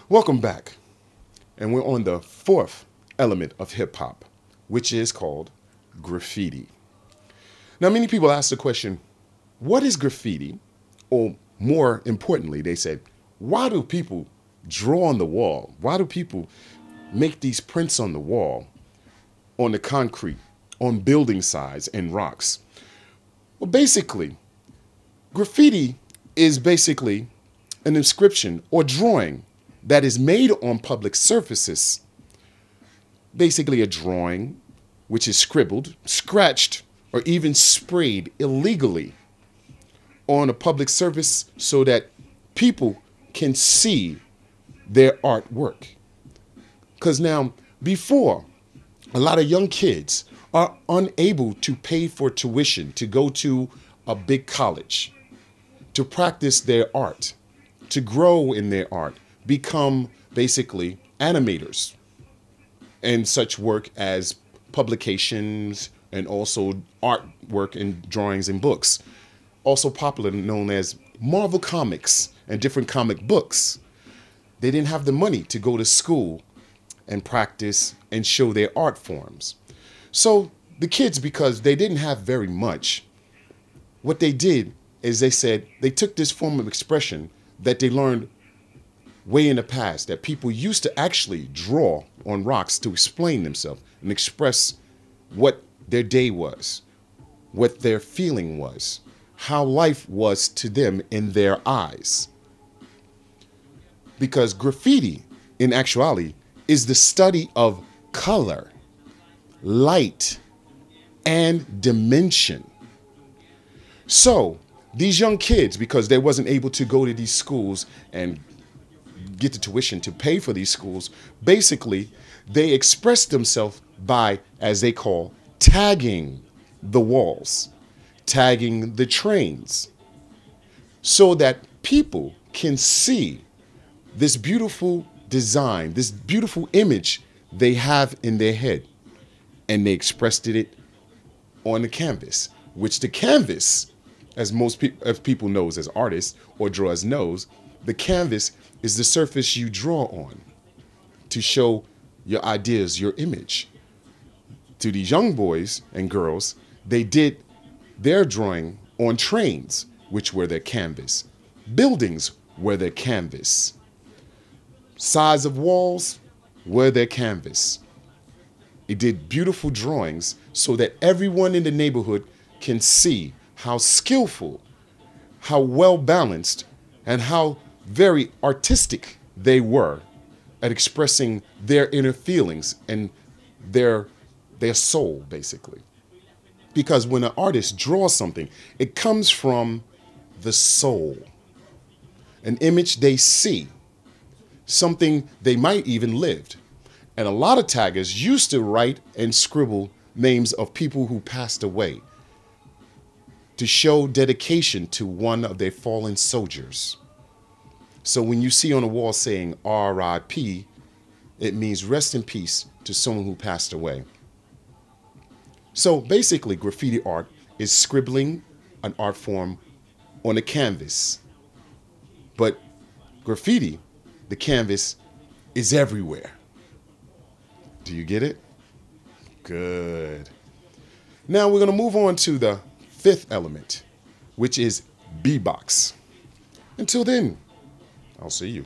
Welcome back. And we're on the fourth element of hip hop, which is called graffiti. Now, many people ask the question, what is graffiti? Or more importantly, they said, why do people draw on the wall? Why do people make these prints on the wall, on the concrete, on building sides and rocks? Well, basically, graffiti is basically an inscription or drawing that is made on public surfaces. Basically a drawing which is scribbled, scratched, or even sprayed illegally on a public surface so that people can see their artwork. Because now, before, a lot of young kids are unable to pay for tuition to go to a big college, to practice their art, to grow in their art, become basically animators and such work as publications and also artwork and drawings and books. Also popular known as Marvel Comics and different comic books. They didn't have the money to go to school and practice and show their art forms. So the kids, because they didn't have very much, what they did is they said they took this form of expression that they learned way in the past, that people used to actually draw on rocks to explain themselves and express what their day was, what their feeling was, how life was to them in their eyes. Because graffiti, in actuality, is the study of color, light, and dimension. So these young kids, because they wasn't able to go to these schools and get the tuition to pay for these schools, basically they express themselves by, as they call, tagging the walls, tagging the trains, so that people can see this beautiful design, this beautiful image they have in their head. And they expressed it on the canvas, which the canvas, as most people knows as artists or drawers knows, the canvas is the surface you draw on to show your ideas, your image. To these young boys and girls, they did their drawing on trains, which were their canvas. Buildings were their canvas. Sides of walls were their canvas. It did beautiful drawings so that everyone in the neighborhood can see how skillful, how well balanced, and how very artistic they were at expressing their inner feelings and their soul, basically. Because when an artist draws something, it comes from the soul, an image they see, something they might even lived. And a lot of taggers used to write and scribble names of people who passed away to show dedication to one of their fallen soldiers. So when you see on a wall saying R.I.P., it means rest in peace to someone who passed away. So basically, graffiti art is scribbling an art form on a canvas. But graffiti, the canvas, is everywhere. Do you get it? Good. Now we're going to move on to the fifth element, which is beatbox. Until then, I'll see you.